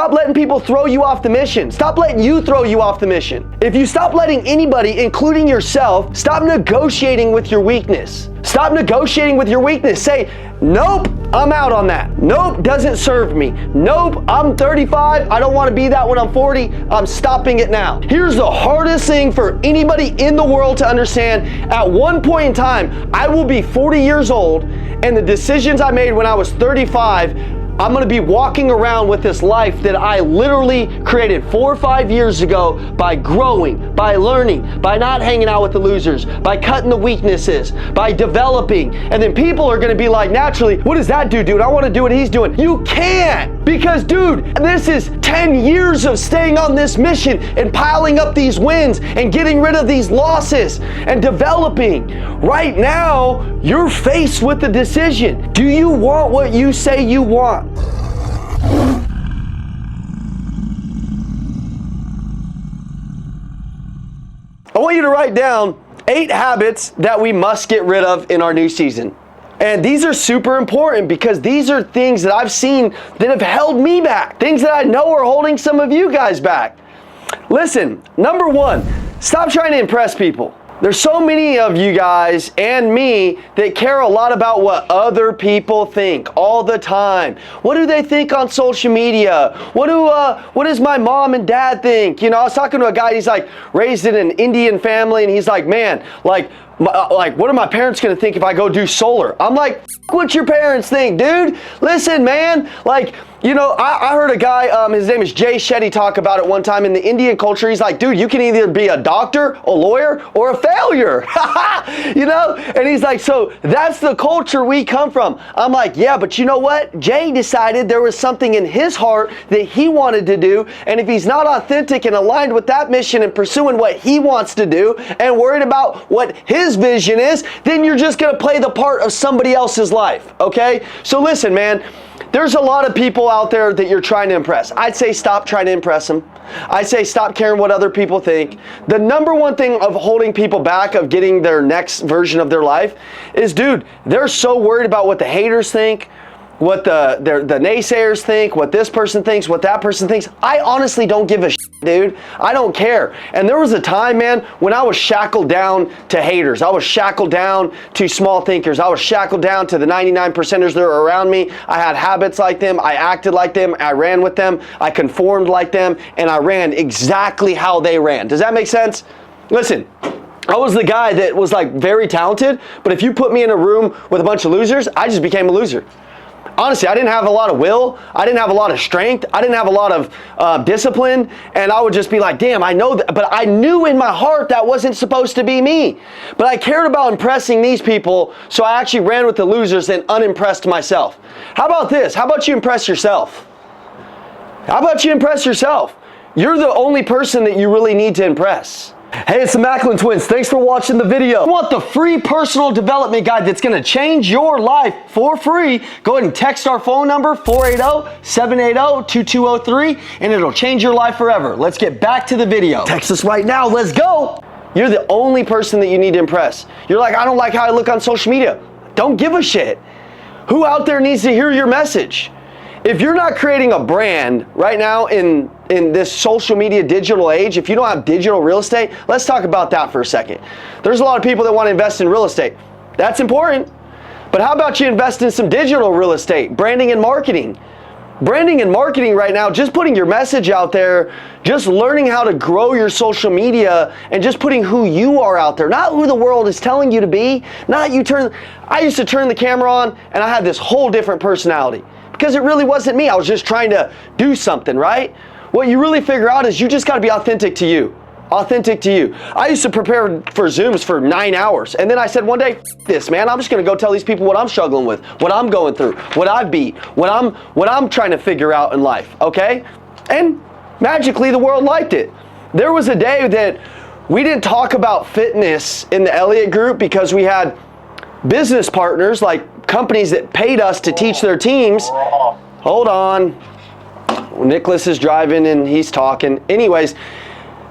Stop letting people throw you off the mission. Stop letting you throw you off the mission. If you stop letting anybody, including yourself, stop negotiating with your weakness. Stop negotiating with your weakness. Say, nope, I'm out on that. Nope, doesn't serve me. Nope, I'm 35. I don't want to be that when I'm 40. I'm stopping it now. Here's the hardest thing for anybody in the world to understand. At one point in time, I will be 40 years old, and the decisions I made when I was 35, I'm gonna be walking around with this life that I literally created 4 or 5 years ago by growing, by learning, by not hanging out with the losers, by cutting the weaknesses, by developing. And then people are gonna be like, naturally, what does that dude do? I wanna do what he's doing. You can't, because dude, this is 10 years of staying on this mission and piling up these wins and getting rid of these losses and developing. Right now, you're faced with the decision. Do you want what you say you want? I want you to write down 8 habits that we must get rid of in our new season. And these are super important because these are things that I've seen that have held me back. Things that I know are holding some of you guys back. Listen, number 1, stop trying to impress people. There's so many of you guys and me that care a lot about what other people think all the time. What do they think on social media? What does my mom and dad think? You know, I was talking to a guy, he's like raised in an Indian family, and he's like, man, like what are my parents gonna think if I go do solar? I'm like, what your parents think, dude? Listen, man, like, you know, I heard a guy, his name is Jay Shetty, talk about it one time in the Indian culture. He's like, dude, you can either be a doctor, a lawyer, or a failure, you know? And he's like, so that's the culture we come from. I'm like, yeah, but you know what? Jay decided there was something in his heart that he wanted to do, and if he's not authentic and aligned with that mission and pursuing what he wants to do and worried about what his vision is, then you're just gonna play the part of somebody else's life, okay? So listen, man, there's a lot of people out there that you're trying to impress. I'd say stop trying to impress them. I'd say stop caring what other people think. The number one thing of holding people back of getting their next version of their life is, dude, they're so worried about what the haters think, what the naysayers think, what this person thinks, what that person thinks. I honestly don't give a shit, dude. I don't care. And there was a time, man, when I was shackled down to haters. I was shackled down to small thinkers. I was shackled down to the 99%ers that are around me. I had habits like them. I acted like them. I ran with them. I conformed like them. And I ran exactly how they ran. Does that make sense? Listen, I was the guy that was like very talented, but if you put me in a room with a bunch of losers, I just became a loser. Honestly, I didn't have a lot of will. I didn't have a lot of strength. I didn't have a lot of discipline. And I would just be like, damn, I know that. But I knew in my heart that wasn't supposed to be me. But I cared about impressing these people, so I actually ran with the losers and unimpressed myself. How about this? How about you impress yourself? How about you impress yourself? You're the only person that you really need to impress. Hey, it's the Macklin Twins. Thanks for watching the video. If you want the free personal development guide that's going to change your life for free, go ahead and text our phone number, 480-780-2203, and it'll change your life forever. Let's get back to the video. Text us right now. Let's go. You're the only person that you need to impress. You're like, I don't like how I look on social media. Don't give a shit. Who out there needs to hear your message? If you're not creating a brand right now in this social media digital age, if you don't have digital real estate, let's talk about that for a second. There's a lot of people that want to invest in real estate. That's important. But how about you invest in some digital real estate, branding and marketing? Branding and marketing right now, just putting your message out there, just learning how to grow your social media and just putting who you are out there, not who the world is telling you to be, not you turn. I used to turn the camera on and I had this whole different personality. Because it really wasn't me. I was just trying to do something, right? What you really figure out is you just got to be authentic to you. Authentic to you. I used to prepare for Zooms for 9 hours. And then I said one day, this, man, I'm just going to go tell these people what I'm struggling with, what I'm going through, what I beat, what I'm trying to figure out in life, okay? And magically the world liked it. There was a day that we didn't talk about fitness in the Elliott group because we had business partners, like companies that paid us to teach their teams. Hold on. Nicholas is driving and he's talking. Anyways,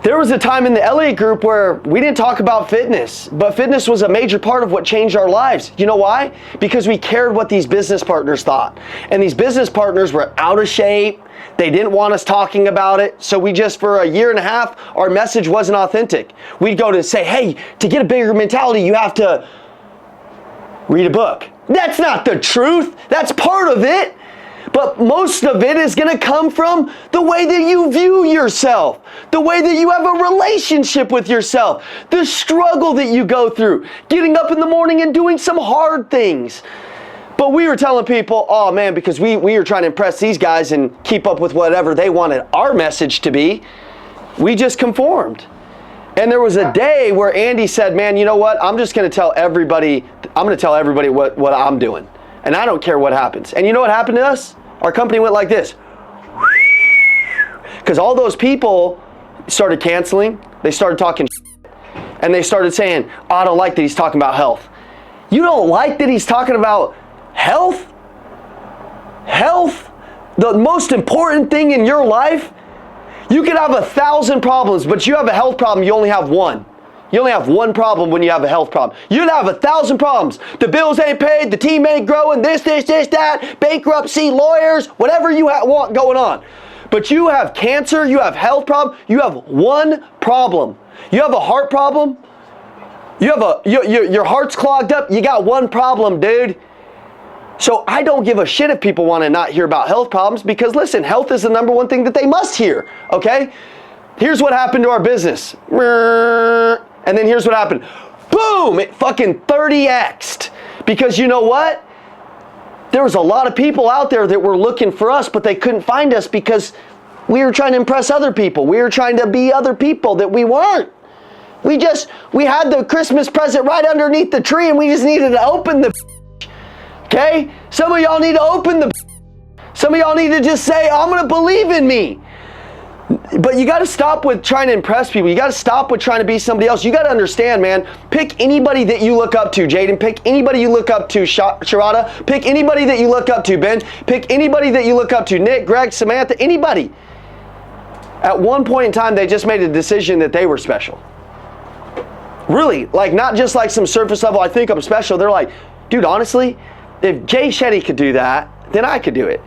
There was a time in the Elliott Group where we didn't talk about fitness, but fitness was a major part of what changed our lives. You know why? Because we cared what these business partners thought. And these business partners were out of shape. They didn't want us talking about it. So we just, for a year and a half, our message wasn't authentic. We'd go to say, hey, to get a bigger mentality, you have to read a book. That's not the truth. That's part of it. But most of it is going to come from the way that you view yourself, the way that you have a relationship with yourself, the struggle that you go through, getting up in the morning and doing some hard things. But we were telling people, oh man, because we were trying to impress these guys and keep up with whatever they wanted our message to be, we just conformed. And there was a day where Andy said, man, you know what? I'm just going to tell everybody, what I'm doing. And I don't care what happens. And you know what happened to us? Our company went like this. Because all those people started canceling. They started talking and they started saying, oh, I don't like that he's talking about health. You don't like that he's talking about health? Health? The most important thing in your life? You could have 1,000 problems, but you have a health problem, you only have one. You only have one problem when you have a health problem. You'd have 1,000 problems. The bills ain't paid, the team ain't growing, this, that, bankruptcy, lawyers, whatever you want going on. But you have cancer, you have health problem, you have one problem. You have a heart problem, you have your heart's clogged up, you got one problem, dude. So I don't give a shit if people want to not hear about health problems because listen, health is the number one thing that they must hear, okay? Here's what happened to our business. And then here's what happened. Boom! It fucking 30x'd. Because you know what? There was a lot of people out there that were looking for us, but they couldn't find us because we were trying to impress other people. We were trying to be other people that we weren't. We had the Christmas present right underneath the tree and we just needed to open the okay? Some of y'all need to open the some of y'all need to just say, I'm going to believe in me. But you got to stop with trying to impress people. You got to stop with trying to be somebody else. You got to understand, man. Pick anybody that you look up to, Jaden. Pick anybody you look up to, Sharada. Pick anybody that you look up to, Ben. Pick anybody that you look up to, Nick, Greg, Samantha, anybody. At one point in time, they just made a decision that they were special. Really, like not just like some surface level, I think I'm special. They're like, dude, honestly, if Jay Shetty could do that, then I could do it.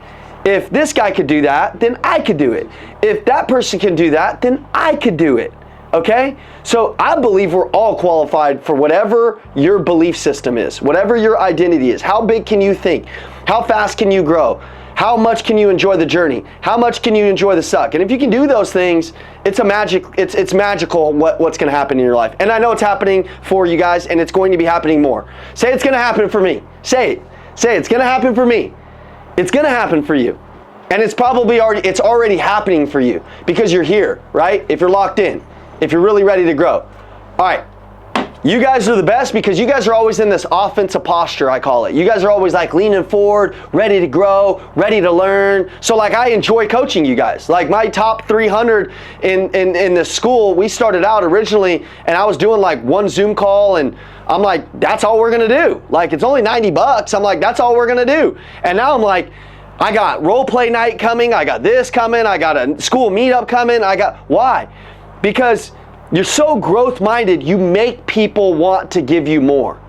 If this guy could do that, then I could do it. If that person can do that, then I could do it. Okay? So I believe we're all qualified for whatever your belief system is, whatever your identity is. How big can you think? How fast can you grow? How much can you enjoy the journey? How much can you enjoy the suck? And if you can do those things, it's magical what's going to happen in your life. And I know it's happening for you guys, and it's going to be happening more. Say it's going to happen for me. Say it. Say it's going to happen for me. It's going to happen for you. And it's already happening for you because you're here, right? If you're locked in, if you're really ready to grow. All right. You guys are the best because you guys are always in this offensive posture, I call it. You guys are always like leaning forward, ready to grow, ready to learn. So like I enjoy coaching you guys. Like my top 300 in the school, we started out originally and I was doing like one Zoom call and I'm like, that's all we're gonna do. Like it's only $90. I'm like, that's all we're gonna do. And now I'm like, I got role play night coming. I got this coming. I got a school meetup coming. Why? Because you're so growth-minded, you make people want to give you more.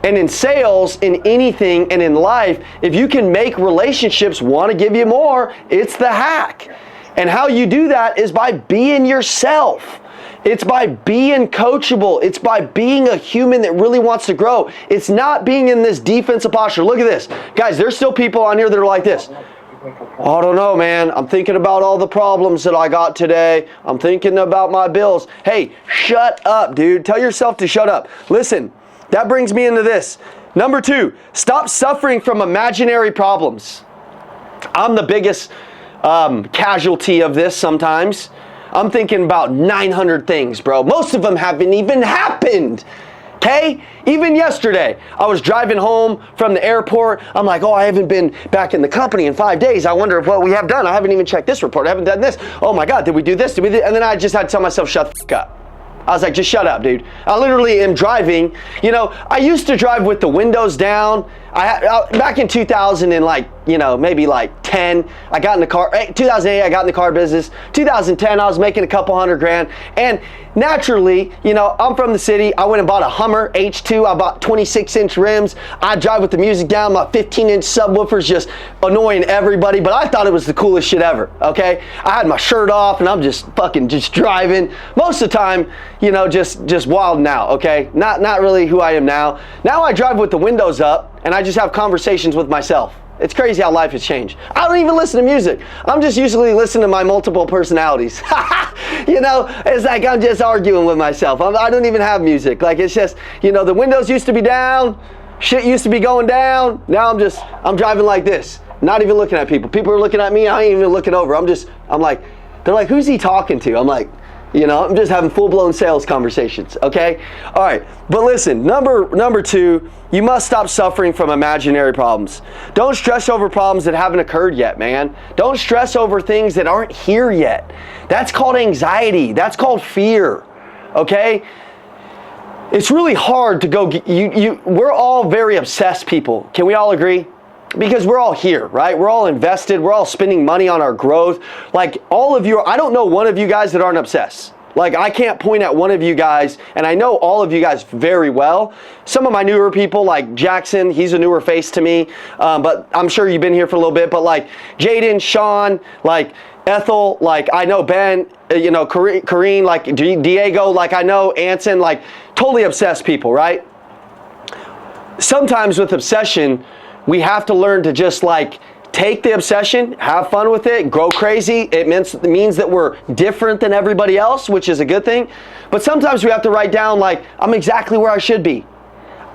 And in sales, in anything, and in life, if you can make relationships want to give you more, it's the hack. And how you do that is by being yourself. It's by being coachable. It's by being a human that really wants to grow. It's not being in this defensive posture. Look at this. Guys, there's still people on here that are like this. Oh, I don't know, man. I'm thinking about all the problems that I got today. I'm thinking about my bills. Hey, shut up, dude. Tell yourself to shut up. Listen, that brings me into this. Number 2, stop suffering from imaginary problems. I'm the biggest casualty of this sometimes. I'm thinking about 900 things, bro. Most of them haven't even happened. Okay? Even yesterday, I was driving home from the airport. I'm like, oh, I haven't been back in the company in 5 days. I wonder what we have done. I haven't even checked this report. I haven't done this. Oh my God, did we do this? Did we do? And then I just had to tell myself, shut the fuck up. I was like, just shut up, dude. I literally am driving. You know, I used to drive with the windows down. back in 2000 and like, you know, maybe like 10, I got in the car, 2008, I got in the car business. 2010, I was making a couple $100,000. And naturally, you know, I'm from the city. I went and bought a Hummer H2. I bought 26-inch rims. I drive with the music down. My 15-inch subwoofer's just annoying everybody, but I thought it was the coolest shit ever, okay? I had my shirt off and I'm just fucking just driving. Most of the time, you know, just wilding out, okay? Not really who I am now. Now I drive with the windows up and I just have conversations with myself. It's crazy how life has changed. I don't even listen to music. I'm just usually listening to my multiple personalities. You know, it's like I'm just arguing with myself. I don't even have music. Like, it's just, you know, the windows used to be down, shit used to be going down. Now I'm driving like this, not even looking at people. People are looking at me, I ain't even looking over. I'm like, they're like, who's he talking to? I'm like, you know, I'm just having full-blown sales conversations, okay? All right, but listen, number 2, you must stop suffering from imaginary problems. Don't stress over problems that haven't occurred yet, man. Don't stress over things that aren't here yet. That's called anxiety. That's called fear, okay? It's really hard to go, we're all very obsessed people. Can we all agree? Because we're all here, right? We're all invested. We're all spending money on our growth. Like all of you, I don't know one of you guys that aren't obsessed. Like I can't point at one of you guys, and I know all of you guys very well. Some of my newer people, like Jackson, he's a newer face to me, but I'm sure you've been here for a little bit. But like Jaden, Sean, like Ethel, like I know Ben, you know, Kareen, like Diego, like I know Anson, like totally obsessed people, right? Sometimes with obsession, we have to learn to just like take the obsession, have fun with it, go crazy. It means that we're different than everybody else, which is a good thing. But sometimes we have to write down like, I'm exactly where I should be.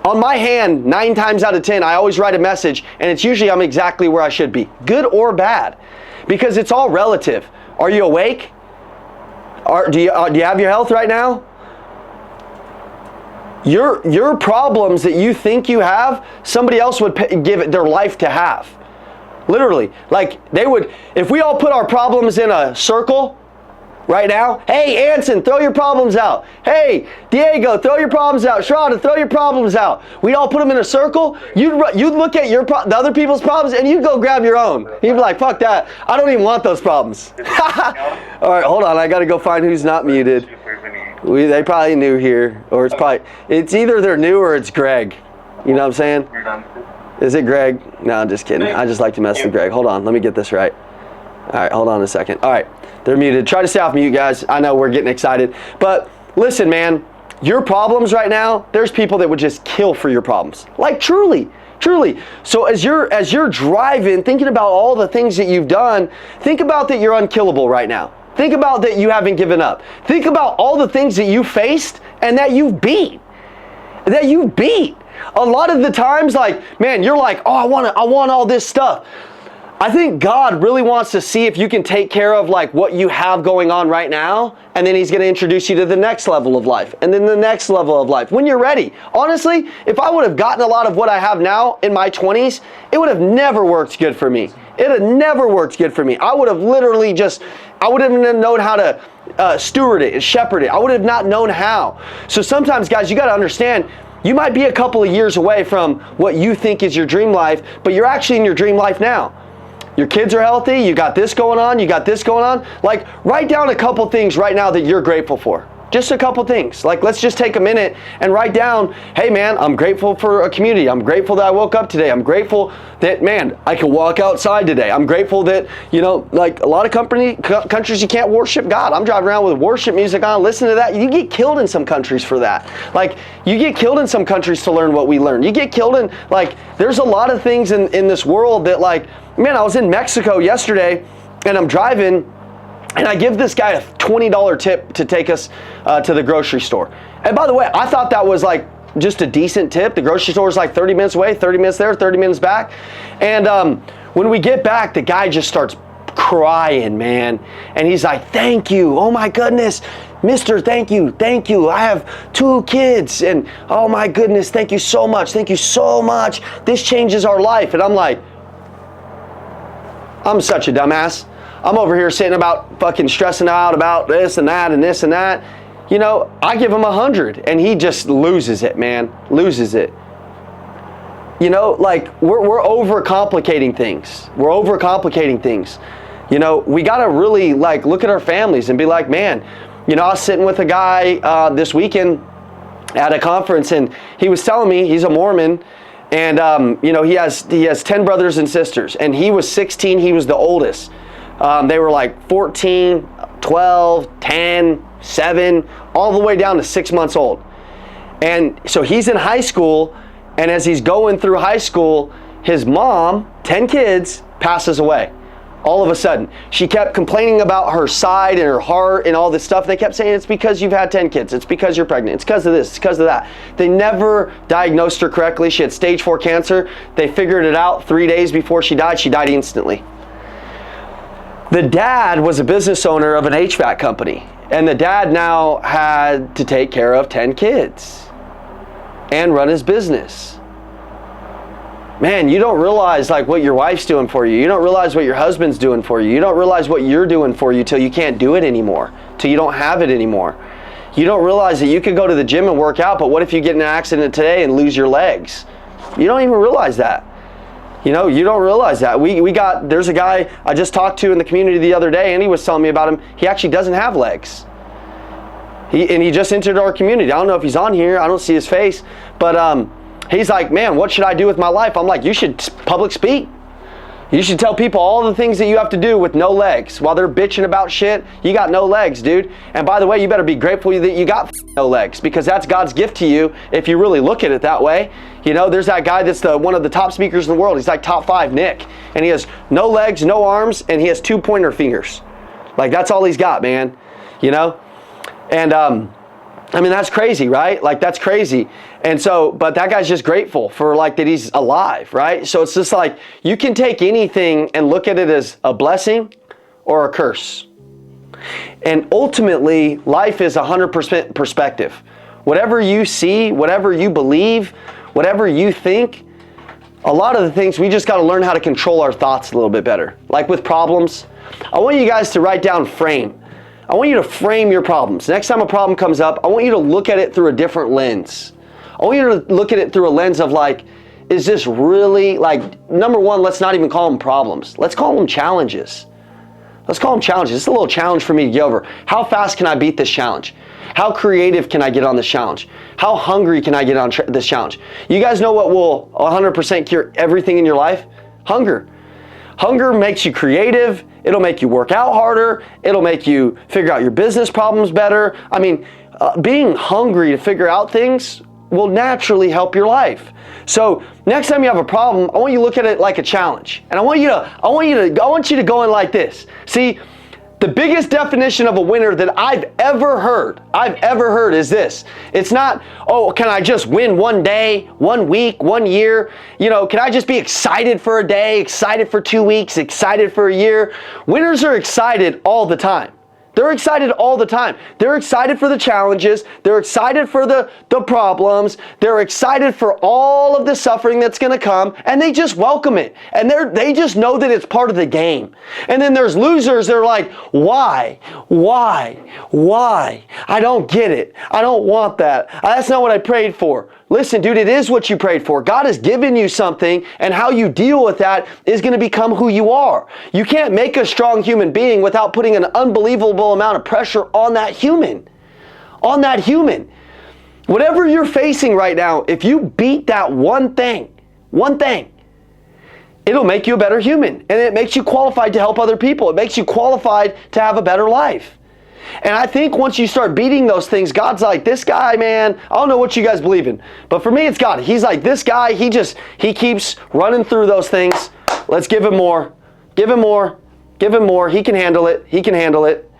On my hand, 9 times out of 10, I always write a message, and it's usually I'm exactly where I should be, good or bad, because it's all relative. Are you awake? Do you have your health right now? Your problems that you think you have, somebody else would give it their life to have. Literally. Like they would, if we all put our problems in a circle right now, hey Anson, throw your problems out. Hey Diego, throw your problems out. Shroud, throw your problems out. We'd all put them in a circle. You'd look at the other people's problems and you'd go grab your own. You'd be like, fuck that. I don't even want those problems. All right, hold on. I got to go find who's not muted. They probably new here, or it's either they're new or it's Greg. You know what I'm saying? Is it Greg? No, I'm just kidding. I just like to mess with Greg. Hold on, let me get this right. All right, hold on a second. All right, they're muted. Try to stay off mute, guys. I know we're getting excited, but listen, man, your problems right now, there's people that would just kill for your problems. Like truly. So as you're driving, thinking about all the things that you've done, think about that you're unkillable right now. Think about that you haven't given up. Think about all the things that you faced and that you've beat. A lot of the times, like, man, you're like, oh, I want all this stuff. I think God really wants to see if you can take care of like what you have going on right now, and then he's going to introduce you to the next level of life, and then the next level of life when you're ready. Honestly, if I would have gotten a lot of what I have now in my 20s, it would have never worked good for me. It had never worked good for me. I would have literally I would have known how to steward it and shepherd it. I would have not known how. So sometimes, guys, you got to understand, you might be a couple of years away from what you think is your dream life, but you're actually in your dream life now. Your kids are healthy, you got this going on, you got this going on. Like, write down a couple things right now that you're grateful for. Just a couple things. Like, let's just take a minute and write down, hey man, I'm grateful for a community. I'm grateful that I woke up today. I'm grateful that, man, I can walk outside today. I'm grateful that, you know, like a lot of countries you can't worship God. I'm driving around with worship music on, listen to that. You get killed in some countries for that. Like, you get killed in some countries to learn what we learn. You get killed in, like, there's a lot of things in this world that, like, man, I was in Mexico yesterday and I'm driving, and I give this guy a $20 tip to take us to the grocery store. And by the way, I thought that was like just a decent tip. The grocery store is like 30 minutes away, 30 minutes there, 30 minutes back. And when we get back, the guy just starts crying, man. And he's like, thank you. Oh my goodness. Mister, thank you. Thank you. I have 2 kids. And oh my goodness, thank you so much. Thank you so much. This changes our life. And I'm like, I'm such a dumbass. I'm over here sitting about fucking stressing out about this and that and this and that. You know, I give him 100 and he just loses it, man. Loses it. You know, like we're overcomplicating things. We're overcomplicating things. You know, we got to really like look at our families and be like, man, you know, I was sitting with a guy this weekend at a conference, and he was telling me he's a Mormon, and you know, he has 10 brothers and sisters, and he was 16. He was the oldest. They were like 14, 12, 10, 7, all the way down to 6 months old. And so he's in high school, and as he's going through high school, his mom, 10 kids, passes away. All of a sudden, she kept complaining about her side and her heart and all this stuff. They kept saying, it's because you've had 10 kids. It's because you're pregnant. It's because of this. It's because of that. They never diagnosed her correctly. She had stage 4 cancer. They figured it out 3 days before she died. She died instantly. The dad was a business owner of an HVAC company, and the dad now had to take care of 10 kids and run his business. Man, you don't realize like what your wife's doing for you. You don't realize what your husband's doing for you. You don't realize what you're doing for you till you can't do it anymore, till you don't have it anymore. You don't realize that you could go to the gym and work out, but what if you get in an accident today and lose your legs? You don't even realize that. You know, you don't realize that. There's a guy I just talked to in the community the other day, and he was telling me about him. He actually doesn't have legs. He just entered our community. I don't know if he's on here. I don't see his face, but he's like, man, what should I do with my life? I'm like, you should public speak. You should tell people all the things that you have to do with no legs. While they're bitching about shit, you got no legs, dude. And by the way, you better be grateful that you got no legs, because that's God's gift to you if you really look at it that way. You know, there's that guy that's one of the top speakers in the world. He's like top 5, Nick. And he has no legs, no arms, and he has 2 pointer fingers. Like, that's all he's got, man. You know? And, I mean, that's crazy, right? Like, that's crazy. And so, but that guy's just grateful for like that he's alive, right? So it's just like, you can take anything and look at it as a blessing or a curse. And ultimately, life is 100% perspective. Whatever you see, whatever you believe, whatever you think, a lot of the things, we just got to learn how to control our thoughts a little bit better. Like with problems, I want you guys to write down frame. I want you to frame your problems. Next time a problem comes up, I want you to look at it through a different lens. I want you to look at it through a lens of like, is this really, like, number one, let's not even call them problems. Let's call them challenges. Let's call them challenges. It's a little challenge for me to get over. How fast can I beat this challenge? How creative can I get on this challenge? How hungry can I get on this challenge? You guys know what will 100% cure everything in your life? Hunger. Hunger makes you creative. It'll make you work out harder. It'll make you figure out your business problems better. I mean, being hungry to figure out things will naturally help your life. So next time you have a problem, I want you to look at it like a challenge. And I want you to go in like this. See, the biggest definition of a winner that I've ever heard is this. It's not, oh, can I just win one day, 1 week, 1 year? You know, can I just be excited for a day, excited for 2 weeks, excited for a year? Winners are excited all the time. They're excited all the time. They're excited for the challenges. They're excited for the problems. They're excited for all of the suffering that's going to come, and they just welcome it. And they just know that it's part of the game. And then there's losers that are like, why? I don't get it. I don't want that. That's not what I prayed for. Listen, dude, it is what you prayed for. God has given you something, and how you deal with that is going to become who you are. You can't make a strong human being without putting an unbelievable amount of pressure on that human. On that human. Whatever you're facing right now, if you beat that one thing, it'll make you a better human. And it makes you qualified to help other people. It makes you qualified to have a better life. And I think once you start beating those things, God's like, this guy, man, I don't know what you guys believe in, but for me, it's God. He's like, this guy, he keeps running through those things. Let's give him more. Give him more. Give him more. He can handle it. He can handle it.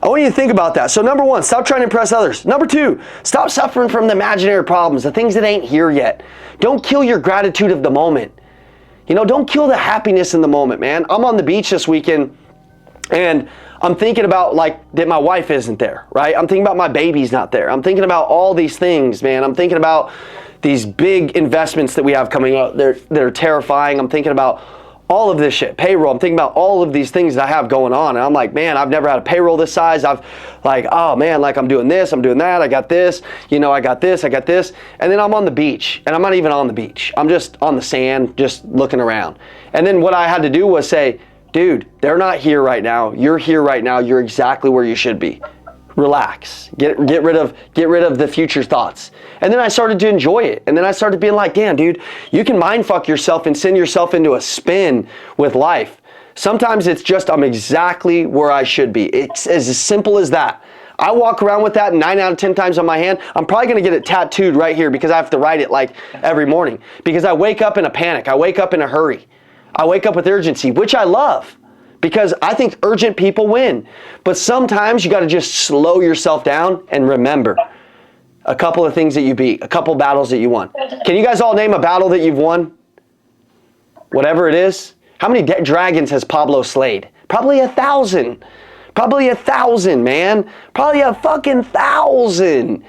I want you to think about that. So number one, stop trying to impress others. Number two, stop suffering from the imaginary problems, the things that ain't here yet. Don't kill your gratitude of the moment. You know, don't kill the happiness in the moment, man. I'm on the beach this weekend, and I'm thinking about like that my wife isn't there, right? I'm thinking about my baby's not there. I'm thinking about all these things, man. I'm thinking about these big investments that we have coming up. They're terrifying. I'm thinking about all of this shit, payroll. I'm thinking about all of these things that I have going on. And I'm like, man, I've never had a payroll this size. I've like, oh man, like I'm doing this, I'm doing that. I got this, I got this, I got this. And then I'm on the beach, and I'm not even on the beach. I'm just on the sand, just looking around. And then what I had to do was say, dude, they're not here right now. You're here right now. You're exactly where you should be. Relax. Get rid of the future thoughts. And then I started to enjoy it. And then I started being like, damn, dude, you can mind fuck yourself and send yourself into a spin with life. Sometimes it's just, I'm exactly where I should be. It's as simple as that. I walk around with that 9 out of 10 times on my hand. I'm probably going to get it tattooed right here because I have to write it like every morning. Because I wake up in a panic. I wake up in a hurry. I wake up with urgency, which I love. Because I think urgent people win. But sometimes you got to just slow yourself down and remember a couple of things that you beat, a couple battles that you won. Can you guys all name a battle that you've won? Whatever it is. How many dragons has Pablo slayed? Probably 1,000. Probably 1,000, man. Probably a fucking 1,000.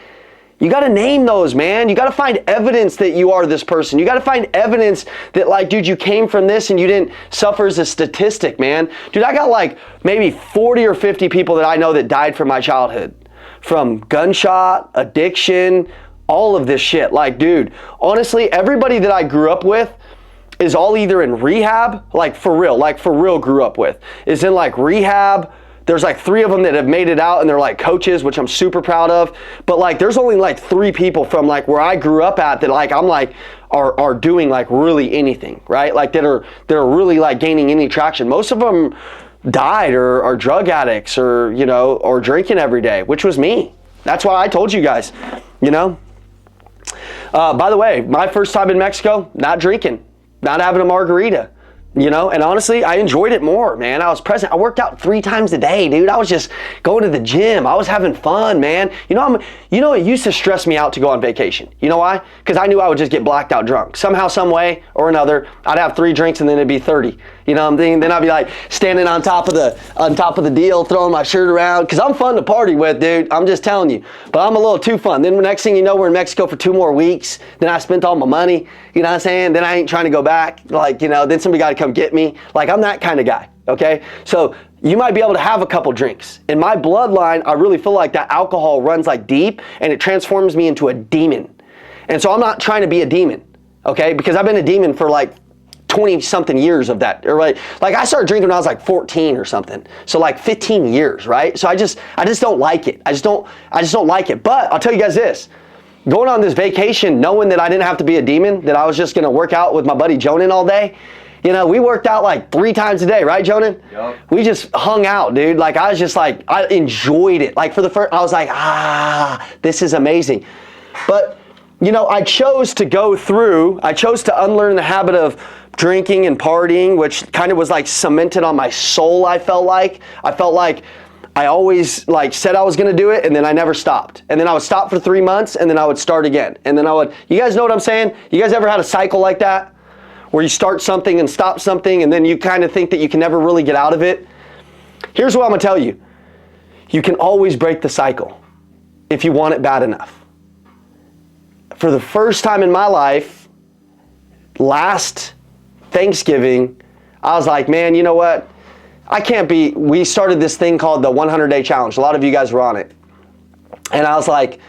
You got to name those, man. You got to find evidence that you are this person. You got to find evidence that, like, dude, you came from this and you didn't suffer as a statistic, man. Dude, I got like maybe 40 or 50 people that I know that died from my childhood. From gunshot, addiction, all of this shit. Like, dude, honestly, everybody that I grew up with is all either in rehab, like for real grew up with, is in like rehab. There's like 3 of them that have made it out and they're like coaches, which I'm super proud of. But like, there's only like 3 people from like where I grew up at that like, I'm like, are doing like really anything, right? Like that are really like gaining any traction. Most of them died or are drug addicts or, or drinking every day, which was me. That's why I told you guys, By the way, my first time in Mexico, not drinking, not having a margarita. And honestly, I enjoyed it more, man. I was present. I worked out 3 times a day, dude. I was just going to the gym. I was having fun, man. It used to stress me out to go on vacation. You know why? Because I knew I would just get blacked out drunk. Somehow, some way or another, I'd have 3 drinks and then it'd be 30. You know what I'm thinking? Then I'd be like standing on top of the deal, throwing my shirt around. Because I'm fun to party with, dude. I'm just telling you. But I'm a little too fun. Then the next thing you know, we're in Mexico for 2 more weeks. Then I spent all my money. You know what I'm saying? Then I ain't trying to go back. Like, then somebody got to come get me. Like, I'm that kind of guy, okay? So you might be able to have a couple drinks. In my bloodline, I really feel like that alcohol runs like deep and it transforms me into a demon. And so I'm not trying to be a demon, okay? Because I've been a demon for like 20 something years of that, or like I started drinking when I was like 14 or something. So like 15 years, right? So I just don't like it. I just don't like it. But I'll tell you guys this. Going on this vacation, knowing that I didn't have to be a demon, that I was just gonna work out with my buddy Jonan all day. We worked out like 3 times a day, right, Jonan? Yep. We just hung out, dude. Like, I was just like, I enjoyed it. Like, for the first, I was like, this is amazing. But, I chose to unlearn the habit of drinking and partying, which kind of was like cemented on my soul, I felt like. I always like said I was going to do it, and then I never stopped. And then I would stop for 3 months, and then I would start again. And then you guys know what I'm saying? You guys ever had a cycle like that? Where you start something and stop something, and then you kind of think that you can never really get out of it? Here's what I'm going to tell you. You can always break the cycle if you want it bad enough. For the first time in my life, last Thanksgiving, I was like, man, you know what? We started this thing called the 100-day challenge. A lot of you guys were on it. And I was like,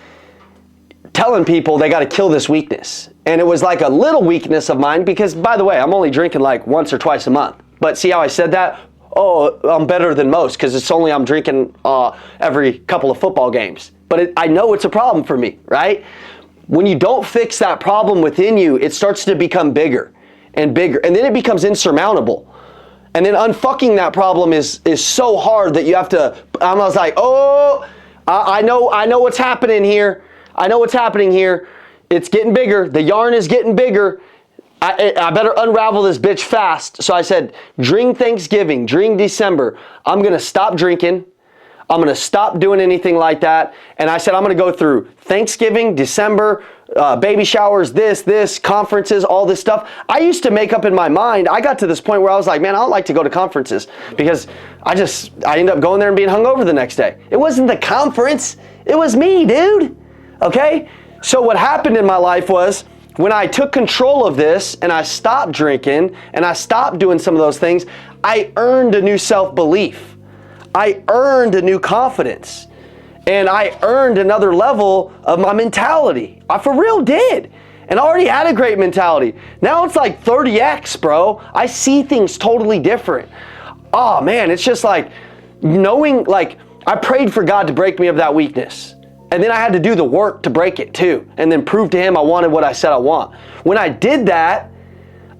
telling people they got to kill this weakness. And it was like a little weakness of mine because, by the way, I'm only drinking like once or twice a month. But see how I said that? Oh, I'm better than most because I'm drinking every couple of football games. But I know it's a problem for me, right? When you don't fix that problem within you, it starts to become bigger and bigger. And then it becomes insurmountable. And then unfucking that problem is so hard that you have to, I was like, I know what's happening here. I know what's happening here. It's getting bigger. The yarn is getting bigger. I better unravel this bitch fast. So I said, during Thanksgiving, during December, I'm going to stop drinking. I'm going to stop doing anything like that. And I said, I'm going to go through Thanksgiving, December, baby showers, this, conferences, all this stuff. I used to make up in my mind. I got to this point where I was like, man, I don't like to go to conferences because I end up going there and being hungover the next day. It wasn't the conference. It was me, dude. Okay? So what happened in my life was, when I took control of this and I stopped drinking and I stopped doing some of those things, I earned a new self-belief. I earned a new confidence. And I earned another level of my mentality. I for real did. And I already had a great mentality. Now it's like 30x, bro. I see things totally different. Oh man, it's just like knowing, like I prayed for God to break me of that weakness. And then I had to do the work to break it too. And then prove to him I wanted what I said I want. When I did that,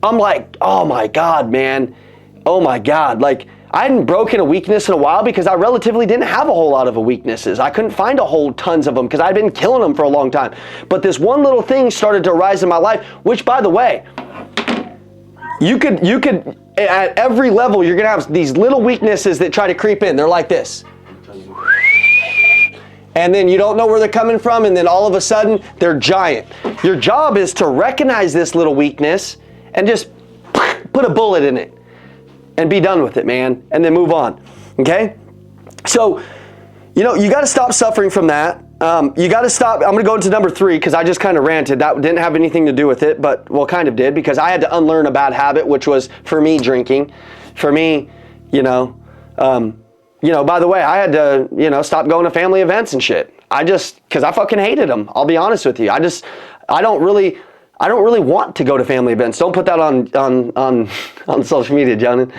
I'm like, oh my God, man. Oh my God. Like I hadn't broken a weakness in a while because I relatively didn't have a whole lot of weaknesses. I couldn't find a whole tons of them because I'd been killing them for a long time. But this one little thing started to arise in my life, which by the way, you could at every level, you're gonna have these little weaknesses that try to creep in. They're like this. And then you don't know where they're coming from, and then all of a sudden, they're giant. Your job is to recognize this little weakness and just put a bullet in it and be done with it, man, and then move on, okay? So, you know, you got to stop suffering from that. You got to stop. I'm going to go into number 3 because I just kind of ranted. That didn't have anything to do with it, but, well, kind of did, because I had to unlearn a bad habit, which was, for me, drinking. For me, by the way, I had to, stop going to family events and shit. Because I fucking hated them. I'll be honest with you. I don't really want to go to family events. Don't put that on social media, Jonan.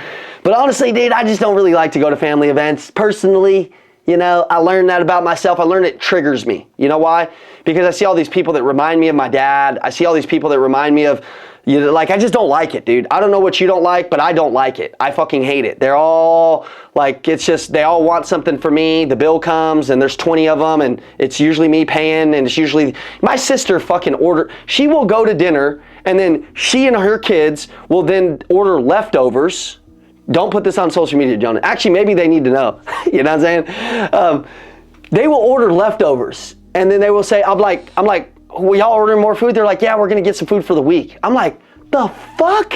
But honestly, dude, I just don't really like to go to family events. Personally, I learned that about myself. I learned it triggers me. You know why? Because I see all these people that remind me of my dad. I see all these people that remind me of, I just don't like it, dude. I don't know what you don't like, but I don't like it. I fucking hate it. They're all like, it's just, they all want something for me. The bill comes and there's 20 of them and it's usually me paying, and it's usually, my sister fucking she will go to dinner and then she and her kids will then order leftovers. Don't put this on social media, Jonah. Actually, maybe they need to know. You know what I'm saying? They will order leftovers and then they will say, I'm like, well, y'all ordering more food? They're like, yeah, we're going to get some food for the week. I'm like, the fuck?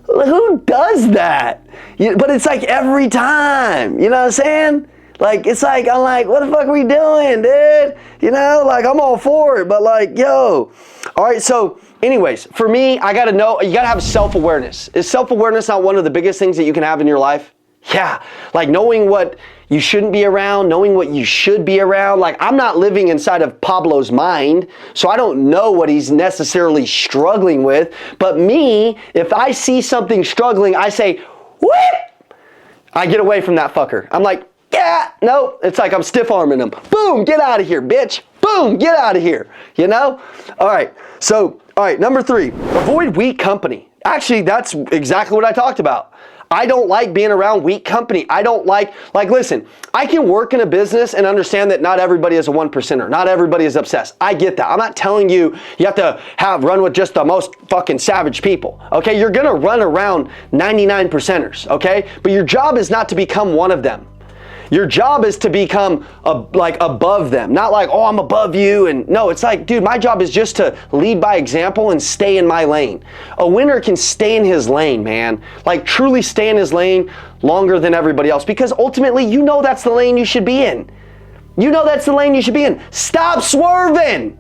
Who does that? But it's like every time, you know what I'm saying? Like, it's like, I'm like, what the fuck are we doing, dude? I'm all for it, but like, yo. All right, so anyways, for me, I got to know, you got to have self-awareness. Is self-awareness not one of the biggest things that you can have in your life? Yeah, like knowing what you shouldn't be around, knowing what you should be around. Like, I'm not living inside of Pablo's mind, so I don't know what he's necessarily struggling with. But me, if I see something struggling, I say, what? I get away from that fucker. I'm like, yeah, no. It's like I'm stiff arming him. Boom, get out of here, bitch. Boom, get out of here. All right, number 3, avoid weak company. Actually, that's exactly what I talked about. I don't like being around weak company. I don't like, listen, I can work in a business and understand that not everybody is a 1%er. Not everybody is obsessed. I get that. I'm not telling you have to run with just the most fucking savage people. Okay, you're gonna run around 99%ers, okay? But your job is not to become one of them. Your job is to become above them. Not like, oh, I'm above you. And no, it's like, dude, my job is just to lead by example and stay in my lane. A winner can stay in his lane, man. Like truly stay in his lane longer than everybody else, because ultimately, that's the lane you should be in. That's the lane you should be in. Stop swerving.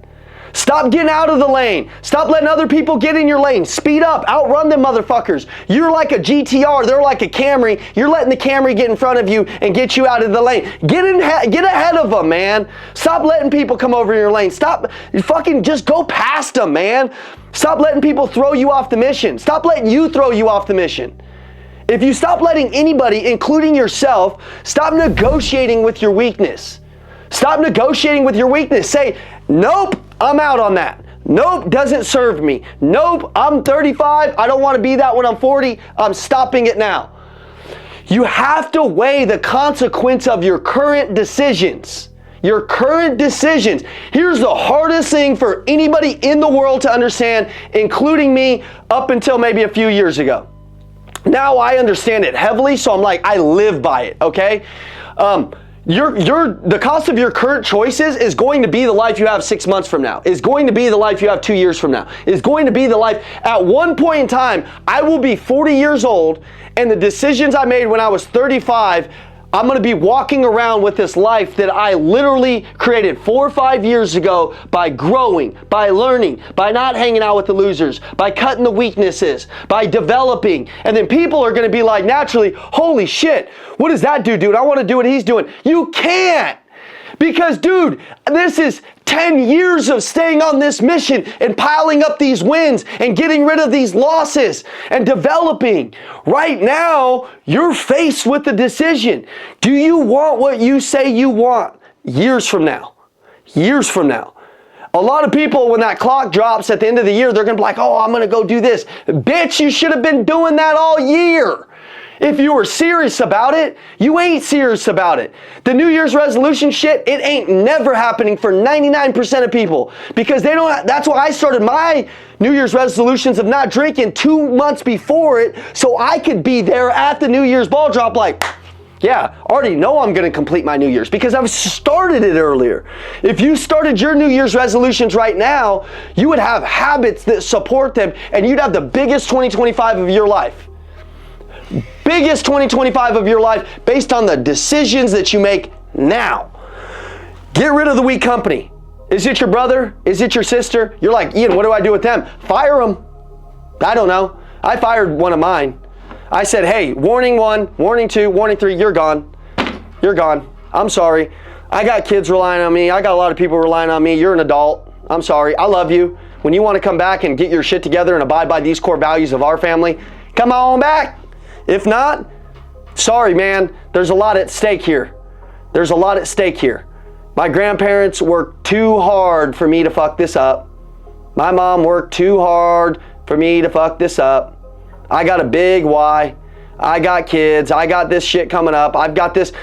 Stop getting out of the lane. Stop letting other people get in your lane. Speed up. Outrun them motherfuckers. You're like a GTR. They're like a Camry. You're letting the Camry get in front of you and get you out of the lane. Get ahead of them, man. Stop letting people come over in your lane. Stop. Fucking just go past them, man. Stop letting people throw you off the mission. Stop letting you throw you off the mission. If you stop letting anybody, including yourself, stop negotiating with your weakness. Stop negotiating with your weakness. Say, nope, I'm out on that. Nope, doesn't serve me. Nope, I'm 35. I don't want to be that when I'm 40. I'm stopping it now. You have to weigh the consequence of your current decisions. Your current decisions. Here's the hardest thing for anybody in the world to understand, including me up until maybe a few years ago. Now I understand it heavily, so I'm like, I live by it, okay? The cost of your current choices is going to be the life you have 6 months from now, is going to be the life you have 2 years from now, is going to be the life at one point in time. I will be 40 years old, and the decisions I made when I was 35 I'm going to be walking around with this life that I literally created 4 or 5 years ago by growing, by learning, by not hanging out with the losers, by cutting the weaknesses, by developing. And then people are going to be like, naturally, holy shit, what does that dude do? I want to do what he's doing. You can't. Because, dude, this is 10 years of staying on this mission and piling up these wins and getting rid of these losses and developing. Right now, you're faced with the decision. Do you want what you say you want years from now? Years from now. A lot of people, when that clock drops at the end of the year, they're going to be like, oh, I'm going to go do this. Bitch, you should have been doing that all year. If you were serious about it, you ain't serious about it. The New Year's resolution shit, it ain't never happening for 99% of people because they don't. That's why I started my New Year's resolutions of not drinking 2 months before it so I could be there at the New Year's ball drop like, yeah, already know I'm going to complete my New Year's because I've started it earlier. If you started your New Year's resolutions right now, you would have habits that support them and you'd have the biggest 2025 of your life. Biggest 2025 of your life based on the decisions that you make now. Get rid of the weak company. Is it your brother? Is it your sister? You're like, Ian, what do I do with them? Fire them. I don't know. I fired one of mine. I said, hey, warning 1, warning 2, warning 3, you're gone. You're gone. I'm sorry. I got kids relying on me. I got a lot of people relying on me. You're an adult. I'm sorry. I love you. When you want to come back and get your shit together and abide by these core values of our family, come on back. If not, sorry, man, there's a lot at stake here. There's a lot at stake here. My grandparents worked too hard for me to fuck this up. My mom worked too hard for me to fuck this up. I got a big why. I got kids. I got this shit coming up. I've got this,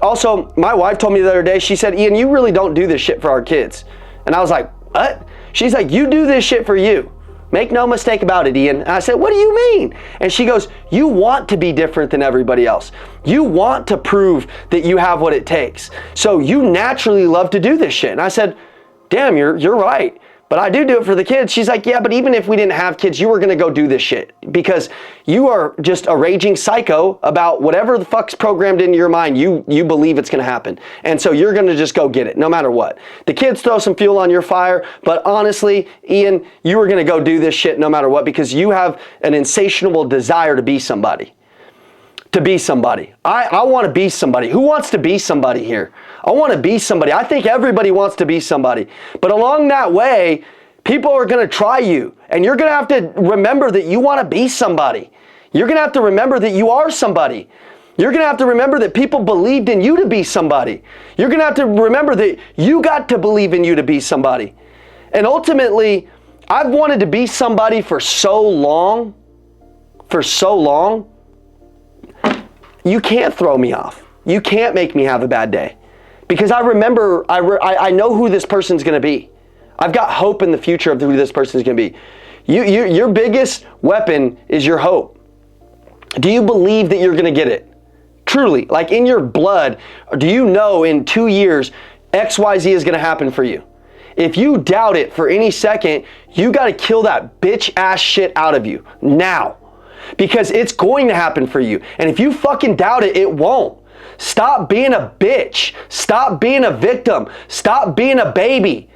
also, my wife told me the other day, she said, Ian, you really don't do this shit for our kids. And I was like, what? She's like, you do this shit for you. Make no mistake about it, Ian. And I said, what do you mean? And she goes, you want to be different than everybody else. You want to prove that you have what it takes. So you naturally love to do this shit. And I said, damn, you're right. But I do it for the kids. She's like, yeah, but even if we didn't have kids, you were going to go do this shit because you are just a raging psycho about whatever the fuck's programmed into your mind. You believe it's going to happen. And so you're going to just go get it no matter what. The kids throw some fuel on your fire. But honestly, Ian, you were going to go do this shit no matter what because you have an insatiable desire to be somebody. To be somebody. I want to be somebody. Who wants to be somebody here? I want to be somebody. I think everybody wants to be somebody. But along that way, people are going to try you. And you're going to have to remember that you want to be somebody. You're going to have to remember that you are somebody. You're going to have to remember that people believed in you to be somebody. You're going to have to remember that you got to believe in you to be somebody. And ultimately, I've wanted to be somebody for so long. You can't throw me off. You can't make me have a bad day. Because I remember, I know who this person's going to be. I've got hope in the future of who this person's going to be. Your biggest weapon is your hope. Do you believe that you're going to get it? Truly, like in your blood, do you know in 2 years, XYZ is going to happen for you? If you doubt it for any second, you got to kill that bitch ass shit out of you now. Because it's going to happen for you. And if you fucking doubt it, it won't. Stop being a bitch. Stop being a victim. Stop being a baby.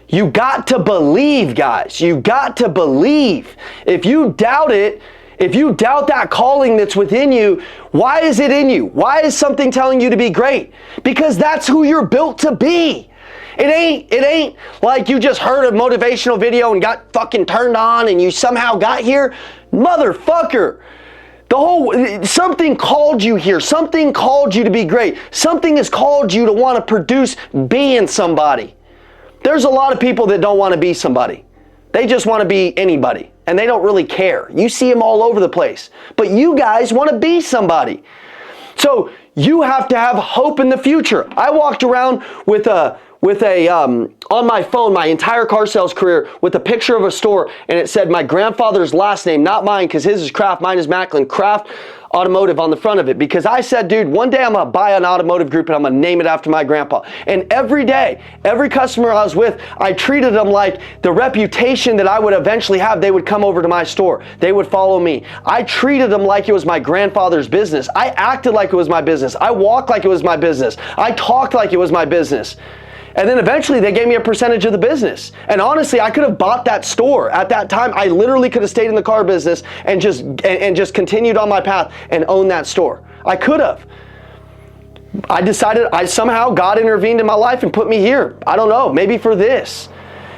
You got to believe, guys. You got to believe. If you doubt it, if you doubt that calling that's within you, why is it in you? Why is something telling you to be great? Because that's who you're built to be. It ain't like you just heard a motivational video and got fucking turned on and you somehow got here. Motherfucker. Something called you here. Something called you to be great. Something has called you to want to produce being somebody. There's a lot of people that don't want to be somebody. They just want to be anybody. And they don't really care. You see them all over the place. But you guys want to be somebody. So you have to have hope in the future. I walked around with a on my phone, my entire car sales career, with a picture of a store, and it said my grandfather's last name, not mine, because his is Kraft, mine is Macklin, Kraft Automotive on the front of it, because I said, dude, one day I'm gonna buy an automotive group and I'm gonna name it after my grandpa. And every day, every customer I was with, I treated them like the reputation that I would eventually have, they would come over to my store. They would follow me. I treated them like it was my grandfather's business. I acted like it was my business. I walked like it was my business. I talked like it was my business. And then eventually they gave me a percentage of the business. And honestly, I could have bought that store. At that time, I literally could have stayed in the car business and just continued on my path and owned that store. I could have. I decided, somehow God intervened in my life and put me here. I don't know, maybe for this.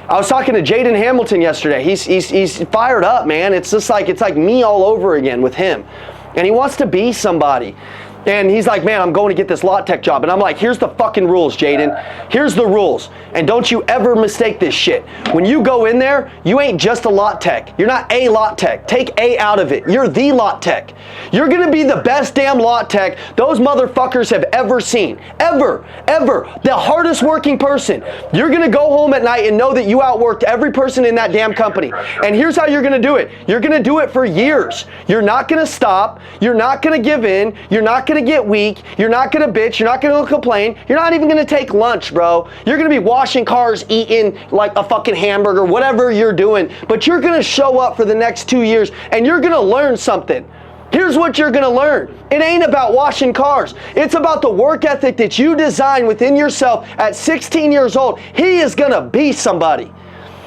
I was talking to Jaden Hamilton yesterday. He's fired up, man. It's like me all over again with him. And he wants to be somebody. And he's like, man, I'm going to get this lot tech job. And I'm like, here's the fucking rules, Jaden. Here's the rules. And don't you ever mistake this shit. When you go in there, you ain't just a lot tech. You're not a lot tech. Take A out of it. You're the lot tech. You're going to be the best damn lot tech those motherfuckers have ever seen. Ever. The hardest working person. You're going to go home at night and know that you outworked every person in that damn company. And here's how you're going to do it. You're going to do it for years. You're not going to stop. You're not going to give in. You're not going to get weak. You're not going to bitch. You're not going to complain. You're not even going to take lunch, bro. You're going to be washing cars, eating like a fucking hamburger, whatever you're doing. But you're going to show up for the next 2 years and you're going to learn something. Here's what you're going to learn. It ain't about washing cars. It's about the work ethic that you design within yourself at 16 years old. He is going to be somebody.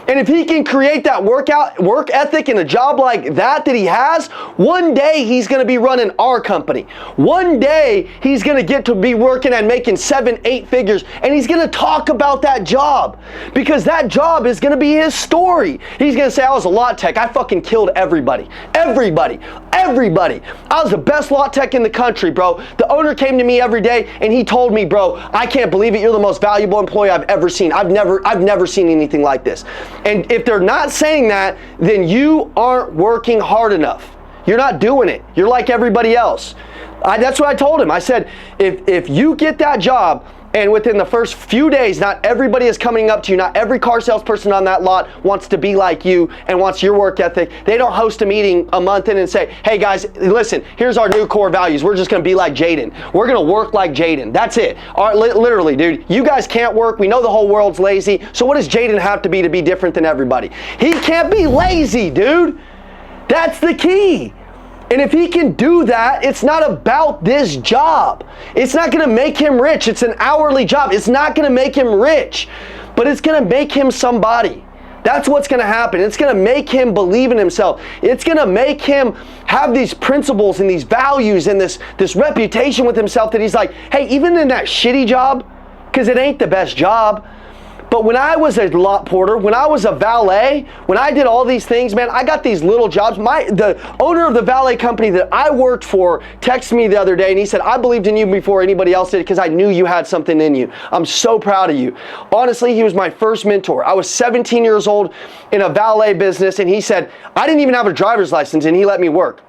And if he can create that work ethic in a job like that he has, one day he's going to be running our company. One day he's going to get to be working and making 7-8 figures, and he's going to talk about that job because that job is going to be his story. He's going to say, I was a lot tech. I fucking killed everybody. Everybody. I was the best lot tech in the country, bro. The owner came to me every day and he told me, bro, I can't believe it. You're the most valuable employee I've ever seen. I've never seen anything like this. And if they're not saying that, then you aren't working hard enough. You're not doing it. You're like everybody else. That's what I told him. I said, if you get that job and within the first few days, not everybody is coming up to you, not every car salesperson on that lot wants to be like you and wants your work ethic. They don't host a meeting a month in and say, hey guys, listen, here's our new core values. We're just going to be like Jaden. We're going to work like Jaden. That's it. Literally, dude, you guys can't work. We know the whole world's lazy. So what does Jaden have to be different than everybody? He can't be lazy, dude. That's the key. And if he can do that, it's not about this job. It's not going to make him rich. It's an hourly job. It's not going to make him rich, but it's going to make him somebody. That's what's going to happen. It's going to make him believe in himself. It's going to make him have these principles and these values and this reputation with himself that he's like, hey, even in that shitty job, because it ain't the best job, but when I was a lot porter, when I was a valet, when I did all these things, man, I got these little jobs. The owner of the valet company that I worked for texted me the other day and he said, I believed in you before anybody else did because I knew you had something in you. I'm so proud of you. Honestly, he was my first mentor. I was 17 years old in a valet business and he said, I didn't even have a driver's license and he let me work.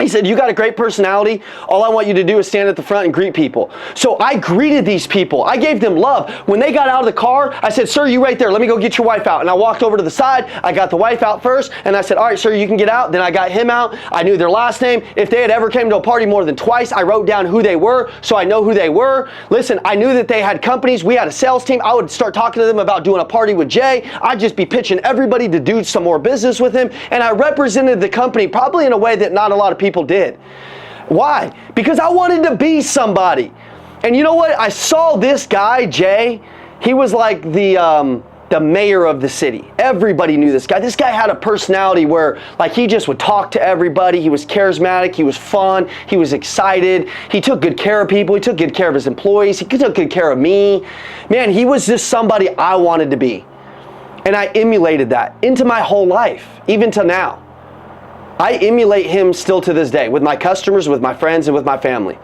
He said, you got a great personality. All I want you to do is stand at the front and greet people. So I greeted these people. I gave them love. When they got out of the car, I said, sir, you right there. Let me go get your wife out. And I walked over to the side. I got the wife out first. And I said, all right, sir, you can get out. Then I got him out. I knew their last name. If they had ever came to a party more than twice, I wrote down who they were so I know who they were. Listen, I knew that they had companies. We had a sales team. I would start talking to them about doing a party with Jay. I'd just be pitching everybody to do some more business with him. And I represented the company probably in a way that not a lot of people did. Why? Because I wanted to be somebody. And you know what? I saw this guy, Jay. He was like the mayor of the city. Everybody knew this guy. This guy had a personality where like he just would talk to everybody. He was charismatic. He was fun. He was excited. He took good care of people. He took good care of his employees. He took good care of me. Man, he was just somebody I wanted to be. And I emulated that into my whole life, even to now. I emulate him still to this day with my customers, with my friends, and with my family.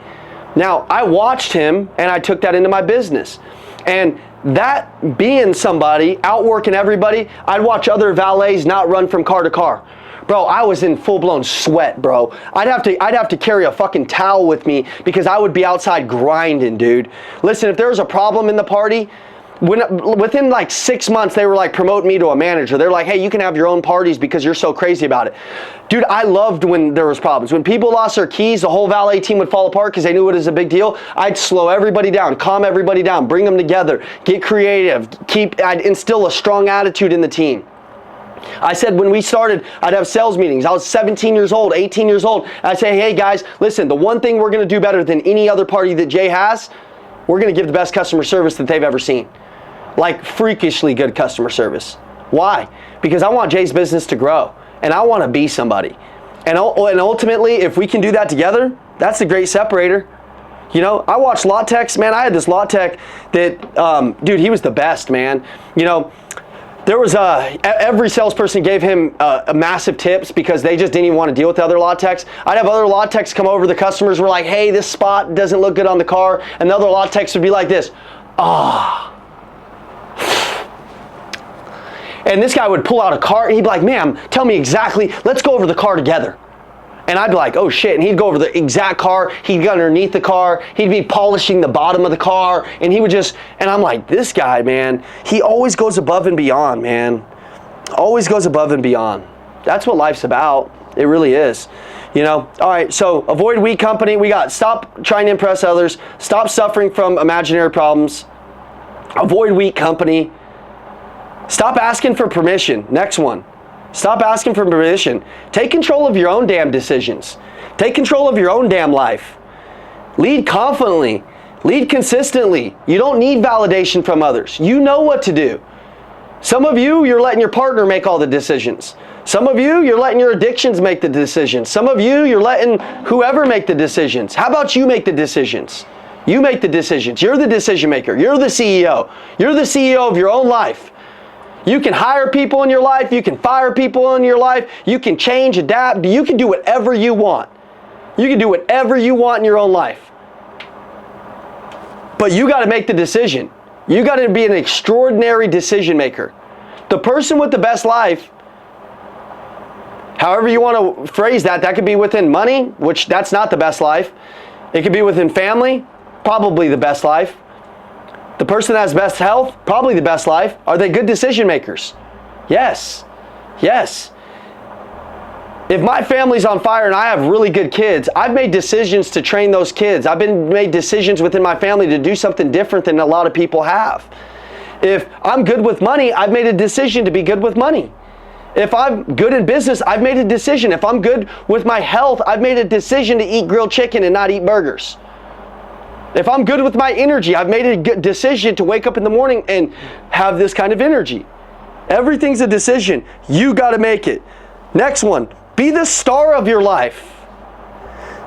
Now, I watched him and I took that into my business. And that being somebody, outworking everybody, I'd watch other valets not run from car to car. Bro, I was in full-blown sweat, bro. I'd have to carry a fucking towel with me because I would be outside grinding, dude. Listen, if there was a problem in the party, Within like 6 months, they were like promoting me to a manager. They're like, hey, you can have your own parties because you're so crazy about it. Dude, I loved when there was problems. When people lost their keys, the whole valet team would fall apart because they knew it was a big deal. I'd slow everybody down, calm everybody down, bring them together, get creative, I'd instill a strong attitude in the team. I said when we started, I'd have sales meetings. I was 17 years old, 18 years old. I'd say, hey guys, listen, the one thing we're going to do better than any other party that Jay has, we're going to give the best customer service that they've ever seen. Like freakishly good customer service. Why? Because I want Jay's business to grow and I want to be somebody. And ultimately, if we can do that together, that's the great separator. You know, I watched Lot Techs, man. I had this Lot Tech that, dude, he was the best, man. You know, there was every salesperson gave him massive tips because they just didn't even want to deal with the other Lot Techs. I'd have other Lot Techs come over. The customers were like, hey, this spot doesn't look good on the car. And the other Lot Techs would be like this, ah. And this guy would pull out a car and he'd be like, ma'am, tell me exactly, let's go over the car together. And I'd be like, oh shit. And he'd go over the exact car. He'd go underneath the car. He'd be polishing the bottom of the car. And he would just, and I'm like, this guy, man, he always goes above and beyond, man. Always goes above and beyond. That's what life's about. It really is. You know, all right, so avoid weak company. We got stop trying to impress others. Stop suffering from imaginary problems. Avoid weak company. Stop asking for permission. Next one. Stop asking for permission. Take control of your own damn decisions. Take control of your own damn life. Lead confidently. Lead consistently. You don't need validation from others. You know what to do. Some of you, you're letting your partner make all the decisions. Some of you, you're letting your addictions make the decisions. Some of you, you're letting whoever make the decisions. How about you make the decisions? You make the decisions. You're the decision maker. You're the CEO. You're the CEO of your own life. You can hire people in your life. You can fire people in your life. You can change, adapt. You can do whatever you want. You can do whatever you want in your own life. But you got to make the decision. You got to be an extraordinary decision maker. The person with the best life, however you want to phrase that, that could be within money, which that's not the best life. It could be within family, probably the best life. The person that has best health, probably the best life. Are they good decision makers? Yes. Yes. If my family's on fire and I have really good kids, I've made decisions to train those kids. I've made decisions within my family to do something different than a lot of people have. If I'm good with money, I've made a decision to be good with money. If I'm good in business, I've made a decision. If I'm good with my health, I've made a decision to eat grilled chicken and not eat burgers. If I'm good with my energy, I've made a good decision to wake up in the morning and have this kind of energy. Everything's a decision. You got to make it. Next one, be the star of your life.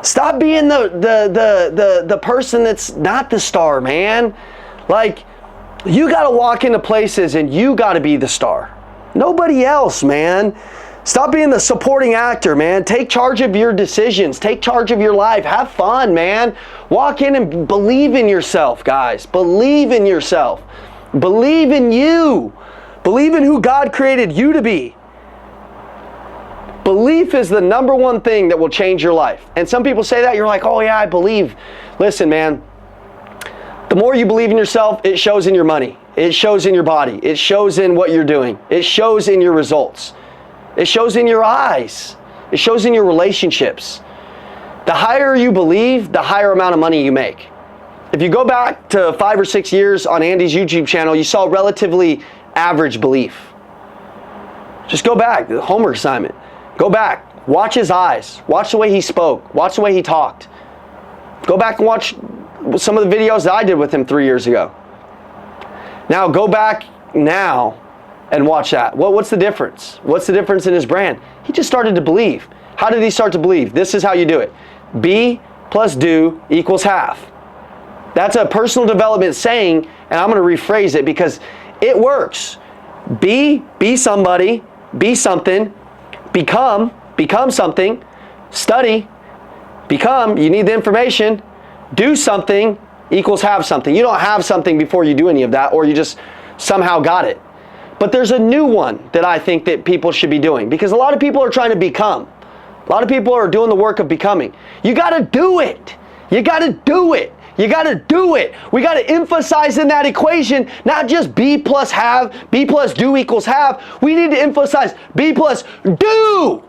Stop being the person that's not the star, man. Like, you got to walk into places and you got to be the star. Nobody else, man. Stop being the supporting actor, man. Take charge of your decisions. Take charge of your life. Have fun, man. Walk in and believe in yourself, guys. Believe in yourself. Believe in you. Believe in who God created you to be. Belief is the number one thing that will change your life. And some people say that, you're like, oh yeah, I believe. Listen, man. The more you believe in yourself, it shows in your money. It shows in your body. It shows in what you're doing. It shows in your results. It shows in your eyes. It shows in your relationships. The higher you believe, the higher amount of money you make. If you go back to 5 or 6 years on Andy's YouTube channel, you saw relatively average belief. Just go back, the homework assignment. Go back, watch his eyes. Watch the way he spoke. Watch the way he talked. Go back and watch some of the videos that I did with him 3 years ago. Now go back now and watch that. What's the difference? What's the difference in his brand? He just started to believe. How did he start to believe? This is how you do it. Be plus do equals half. That's a personal development saying, and I'm going to rephrase it because it works. Be somebody, be something, become something, study, become, you need the information, do something equals have something. You don't have something before you do any of that, or you just somehow got it. But there's a new one that I think that people should be doing, because a lot of people are trying to become. A lot of people are doing the work of becoming. You got to do it. You got to do it. You got to do it. We got to emphasize in that equation, not just B plus have, B plus do equals have. We need to emphasize B plus do.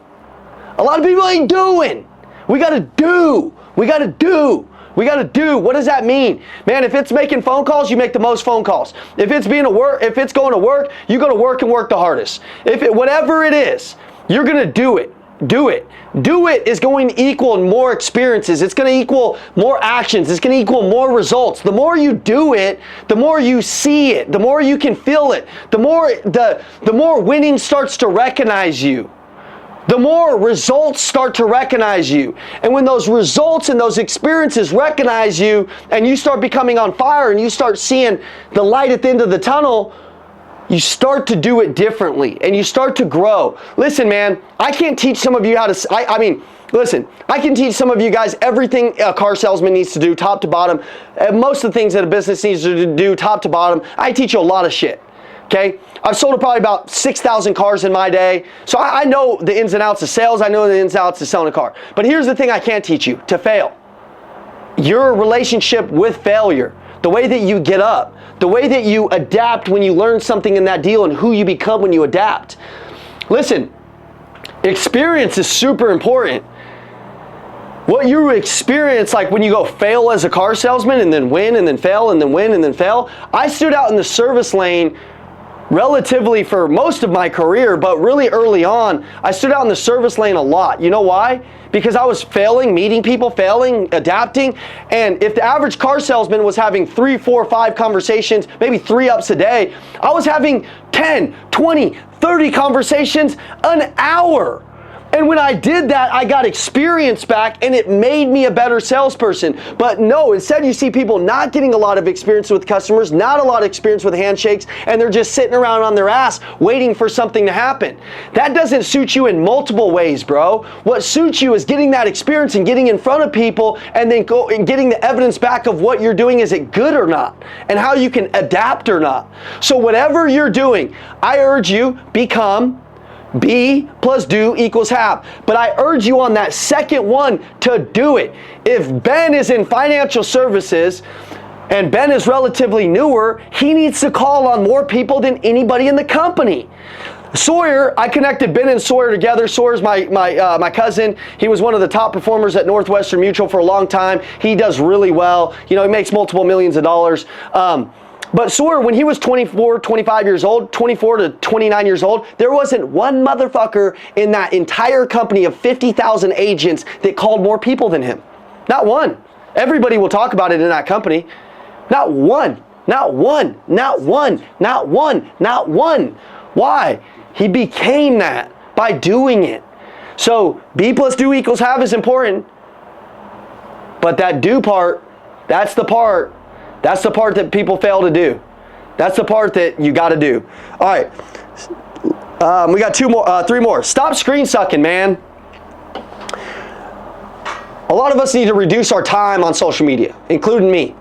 A lot of people ain't doing. We got to do. We got to do. We got to do. What does that mean? Man, if it's making phone calls, you make the most phone calls. If it's going to work, you go to work and work the hardest. Whatever it is, you're going to do it. Do it. Do it is going to equal more experiences. It's going to equal more actions. It's going to equal more results. The more you do it, the more you see it, the more you can feel it, the more winning starts to recognize you. The more results start to recognize you. And when those results and those experiences recognize you and you start becoming on fire and you start seeing the light at the end of the tunnel, you start to do it differently and you start to grow. Listen, man, I can't teach some of you how to, listen, I can teach some of you guys everything a car salesman needs to do top to bottom. Most of the things that a business needs to do top to bottom. I teach you a lot of shit. Okay, I've sold probably about 6,000 cars in my day. So I know the ins and outs of sales. I know the ins and outs of selling a car. But here's the thing I can't teach you: to fail. Your relationship with failure, the way that you get up, the way that you adapt when you learn something in that deal, and who you become when you adapt. Listen, experience is super important. What you experience, like when you go fail as a car salesman and then win and then fail and then win and then fail. I stood out in the service lane relatively for most of my career, but really early on, I stood out in the service lane a lot. You know why? Because I was failing, meeting people, failing, adapting. And if the average car salesman was having 3, 4, 5 conversations, maybe 3 ups a day, I was having 10, 20, 30 conversations an hour. And when I did that, I got experience back and it made me a better salesperson. But no, instead you see people not getting a lot of experience with customers, not a lot of experience with handshakes, and they're just sitting around on their ass waiting for something to happen. That doesn't suit you in multiple ways, bro. What suits you is getting that experience and getting in front of people and then getting the evidence back of what you're doing. Is it good or not? And how you can adapt or not. So whatever you're doing, I urge you, become B plus do equals have. But I urge you on that second one to do it. If Ben is in financial services and Ben is relatively newer, he needs to call on more people than anybody in the company. Sawyer, I connected Ben and Sawyer together. Sawyer's my cousin. He was one of the top performers at Northwestern Mutual for a long time. He does really well. You know, he makes multiple millions of dollars. But Sawyer, when he was 24, 25 years old, 24 to 29 years old, there wasn't one motherfucker in that entire company of 50,000 agents that called more people than him. Not one. Everybody will talk about it in that company. Not one. Not one. Not one. Not one. Not one. Why? He became that by doing it. So B plus do equals have is important. But that do part, that's the part that people fail to do. That's the part that you got to do. All right. We got 3 more. Stop screen sucking, man. A lot of us need to reduce our time on social media, including me.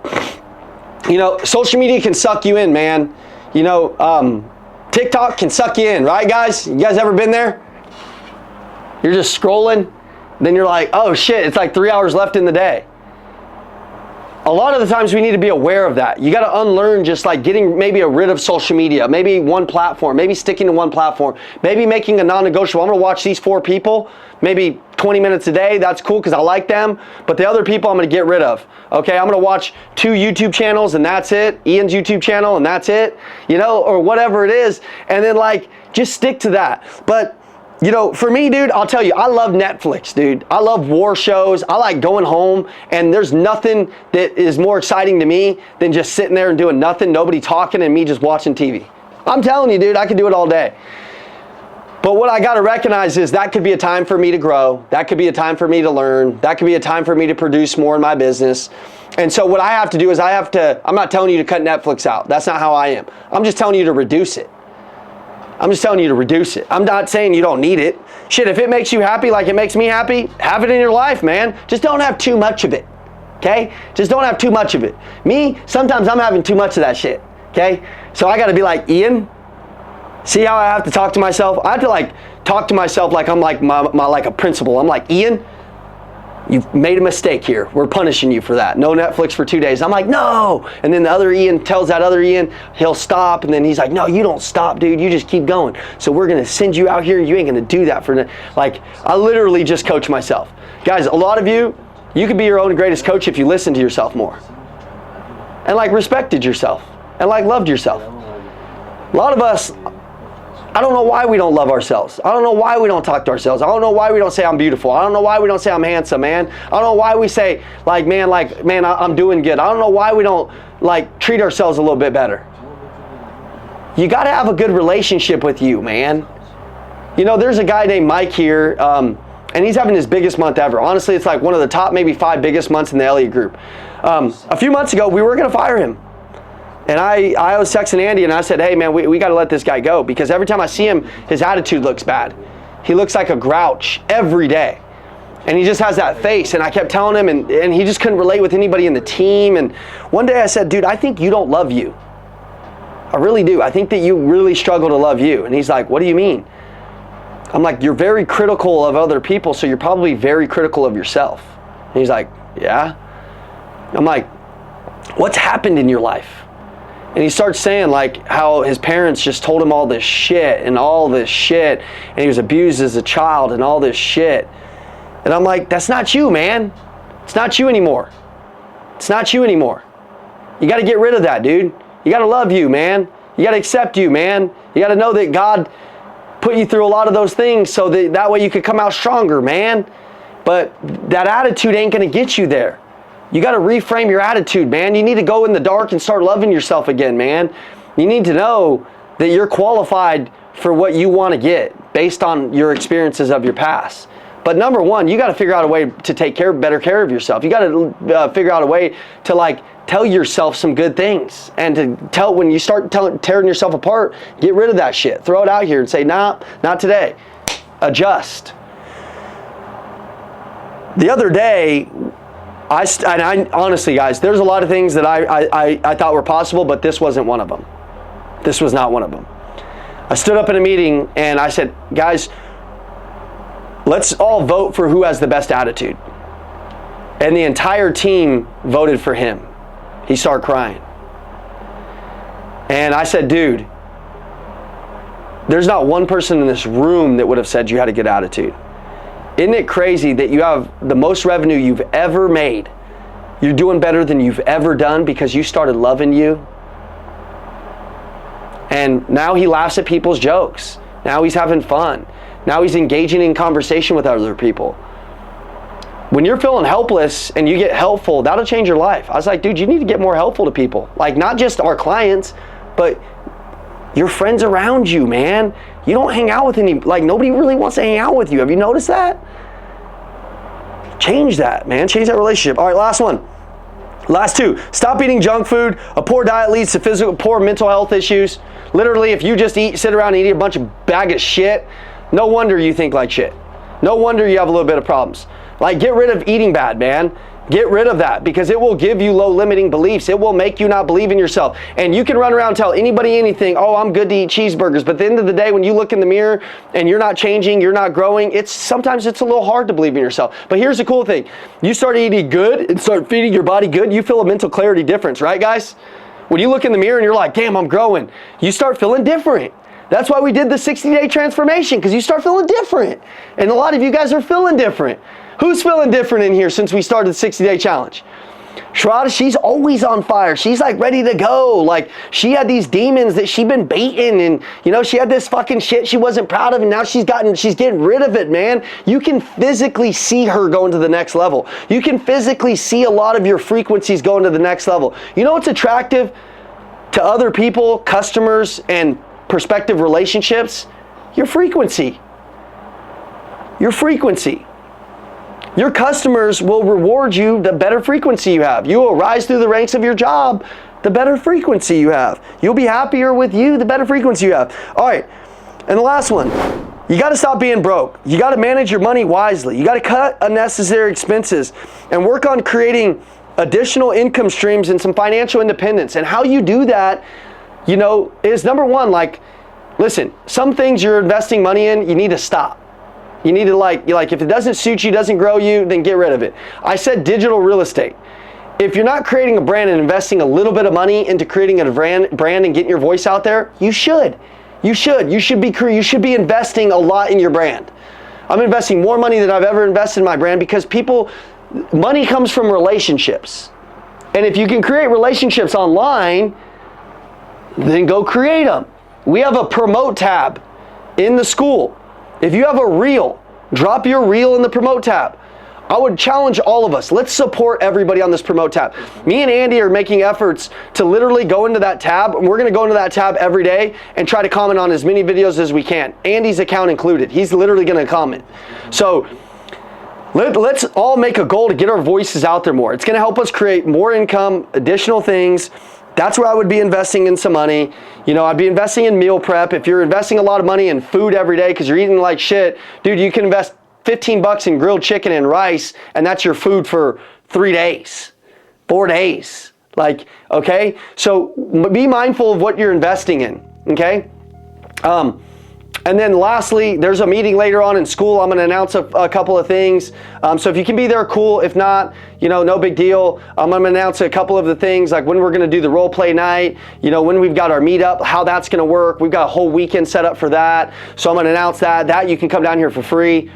You know, social media can suck you in, man. You know, TikTok can suck you in, right, guys? You guys ever been there? You're just scrolling, then you're like, oh shit, it's like 3 hours left in the day. A lot of the times we need to be aware of that. You got to unlearn just like getting maybe rid of social media, maybe one platform, maybe sticking to one platform, maybe making a non-negotiable. I'm going to watch these 4 people, maybe 20 minutes a day. That's cool because I like them. But the other people I'm going to get rid of. Okay, I'm going to watch 2 YouTube channels and that's it. Ian's YouTube channel and that's it. You know, or whatever it is. And then like just stick to that. But you know, for me, dude, I'll tell you, I love Netflix, dude. I love war shows. I like going home, and there's nothing that is more exciting to me than just sitting there and doing nothing, nobody talking, and me just watching TV. I'm telling you, dude, I could do it all day. But what I got to recognize is that could be a time for me to grow. That could be a time for me to learn. That could be a time for me to produce more in my business. And so what I have to do is I'm not telling you to cut Netflix out. That's not how I am. I'm just telling you to reduce it. I'm just telling you to reduce it. I'm not saying you don't need it. Shit, if it makes you happy like it makes me happy, have it in your life, man. Just don't have too much of it, okay? Just don't have too much of it. Me, sometimes I'm having too much of that shit, okay? So I gotta be like, Ian, see how I have to talk to myself? I have to like talk to myself like I'm like like a principal. I'm like, Ian, You've made a mistake here. We're punishing you for that. No Netflix for 2 days. I'm like, no. And then the other Ian tells that other Ian, he'll stop. And then he's like, no, you don't stop, dude. You just keep going. So we're going to send you out here and you ain't going to do that for, like, I literally just coach myself. Guys, a lot of you could be your own greatest coach if you listen to yourself more. And like respected yourself. And like loved yourself. A lot of us, I don't know why we don't love ourselves. I don't know why we don't talk to ourselves. I don't know why we don't say I'm beautiful. I don't know why we don't say I'm handsome, man. I don't know why we say man, I'm doing good. I don't know why we don't treat ourselves a little bit better. You got to have a good relationship with you, man. You know, there's a guy named Mike here, and he's having his biggest month ever. Honestly, it's like one of the top maybe 5 biggest months in the Elliott Group. A few months ago, we were going to fire him. And I was texting Andy and I said, hey man, we got to let this guy go, because every time I see him, his attitude looks bad. He looks like a grouch every day. And he just has that face. And I kept telling him, and he just couldn't relate with anybody in the team. And one day I said, dude, I think you don't love you. I really do. I think that you really struggle to love you. And he's like, what do you mean? I'm like, you're very critical of other people, so you're probably very critical of yourself. And he's like, yeah. I'm like, what's happened in your life? And he starts saying like how his parents just told him all this shit, and he was abused as a child and all this shit. And I'm like, that's not you, man. It's not you anymore. It's not you anymore. You got to get rid of that, dude. You got to love you, man. You got to accept you, man. You got to know that God put you through a lot of those things so that way you could come out stronger, man. But that attitude ain't going to get you there. You got to reframe your attitude, man. You need to go in the dark and start loving yourself again, man. You need to know that you're qualified for what you want to get based on your experiences of your past. But number one, you got to figure out a way to take better care of yourself. You got to figure out a way to tell yourself some good things, and to tell when you start tearing yourself apart, get rid of that shit. Throw it out here and say, nah, not today. Adjust. The other day, I honestly, guys, there's a lot of things that I thought were possible, but this wasn't one of them. This was not one of them. I stood up in a meeting and I said, guys, let's all vote for who has the best attitude. And the entire team voted for him. He started crying. And I said, dude, there's not one person in this room that would have said you had a good attitude. Isn't it crazy that you have the most revenue you've ever made? You're doing better than you've ever done because you started loving you. And now he laughs at people's jokes. Now he's having fun. Now he's engaging in conversation with other people. When you're feeling helpless and you get helpful, that'll change your life. I was like, dude, you need to get more helpful to people. Like, not just our clients, but your friends around you, man. You don't hang out with nobody really wants to hang out with you. Have you noticed that? Change that, man. Change that relationship. All right, last one. Last two. Stop eating junk food. A poor diet leads to poor mental health issues. Literally, if you just sit around and eat a bunch of bag of shit, no wonder you think like shit. No wonder you have a little bit of problems. Get rid of eating bad, man. Get rid of that, because it will give you low limiting beliefs. It will make you not believe in yourself. And you can run around and tell anybody anything, oh, I'm good to eat cheeseburgers. But at the end of the day, when you look in the mirror and you're not changing, you're not growing, sometimes it's a little hard to believe in yourself. But here's the cool thing. You start eating good and start feeding your body good, you feel a mental clarity difference, right, guys? When you look in the mirror and you're like, damn, I'm growing, you start feeling different. That's why we did the 60-day transformation, because you start feeling different. And a lot of you guys are feeling different. Who's feeling different in here since we started the 60-day challenge? Sharada, she's always on fire. She's ready to go. She had these demons that she'd been baiting, and she had this fucking shit she wasn't proud of, and now she's getting rid of it, man. You can physically see her going to the next level. You can physically see a lot of your frequencies going to the next level. You know what's attractive to other people, customers, and prospective relationships? Your frequency. Your frequency. Your customers will reward you the better frequency you have. You will rise through the ranks of your job the better frequency you have. You'll be happier with you the better frequency you have. All right, and the last one. You got to stop being broke. You got to manage your money wisely. You got to cut unnecessary expenses and work on creating additional income streams and some financial independence. And how you do that, is number one, listen, some things you're investing money in, you need to stop. You need to like if it doesn't suit you, doesn't grow you, then get rid of it. I said digital real estate. If you're not creating a brand and investing a little bit of money into creating a brand and getting your voice out there, you should. You should be investing a lot in your brand. I'm investing more money than I've ever invested in my brand because money comes from relationships. And if you can create relationships online, then go create them. We have a promote tab in the school. If you have a reel, drop your reel in the promote tab. I would challenge all of us. Let's support everybody on this promote tab. Me and Andy are making efforts to literally go into that tab, and we're gonna go into that tab every day and try to comment on as many videos as we can. Andy's account included. He's literally gonna comment. So let's all make a goal to get our voices out there more. It's gonna help us create more income, additional things. That's where I would be investing in some money. You know, I'd be investing in meal prep. If you're investing a lot of money in food every day because you're eating like shit, dude, you can invest $15 in grilled chicken and rice, and that's your food for 3 days, 4 days. Like, okay? So be mindful of what you're investing in, okay? And then lastly, there's a meeting later on in school. I'm gonna announce a couple of things. So if you can be there, cool. If not, you know, no big deal. I'm gonna announce a couple of the things, like when we're gonna do the role play night, you know, when we've got our meetup, how that's gonna work. We've got a whole weekend set up for that. So I'm gonna announce that you can come down here for free.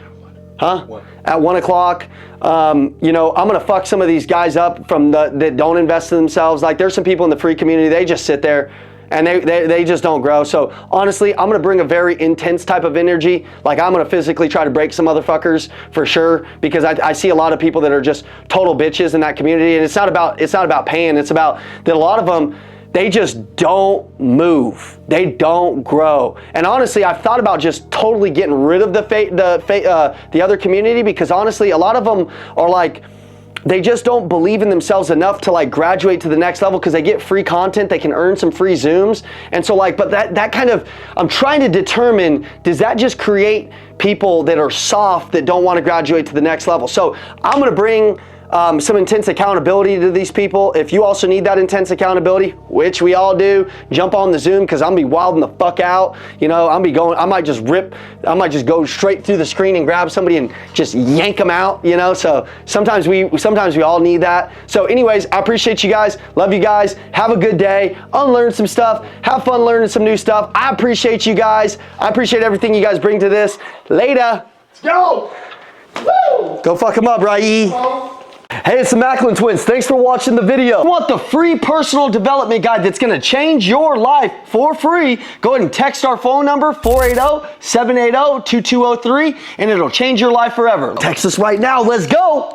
Huh? At 1 o'clock. You know, I'm gonna fuck some of these guys up that don't invest in themselves. Like there's some people in the free community, they just sit there and they just don't grow. So honestly, I'm gonna bring a very intense type of energy. Like I'm gonna physically try to break some motherfuckers for sure, because I see a lot of people that are just total bitches in that community. And it's not about paying, it's about that a lot of them, they just don't move. They don't grow. And honestly, I've thought about just totally getting rid of the other community, because honestly, a lot of them are like, they just don't believe in themselves enough to like graduate to the next level, because they get free content, they can earn some free Zooms. And so like, but that kind of, I'm trying to determine, does that just create people that are soft that don't want to graduate to the next level? So I'm gonna bring some intense accountability to these people. If you also need that intense accountability, which we all do, jump on the Zoom, because I'm gonna be wilding the fuck out. You know, I might just go straight through the screen and grab somebody and just yank them out, you know? So sometimes we all need that. So anyways, I appreciate you guys. Love you guys. Have a good day. Unlearn some stuff. Have fun learning some new stuff. I appreciate you guys. I appreciate everything you guys bring to this. Later. Let's go. Woo! Go fuck them up, right? Hey, it's the Macklin Twins. Thanks for watching the video. If you want the free personal development guide that's gonna change your life for free, go ahead and text our phone number, 480-780-2203, and it'll change your life forever. Text us right now. Let's go.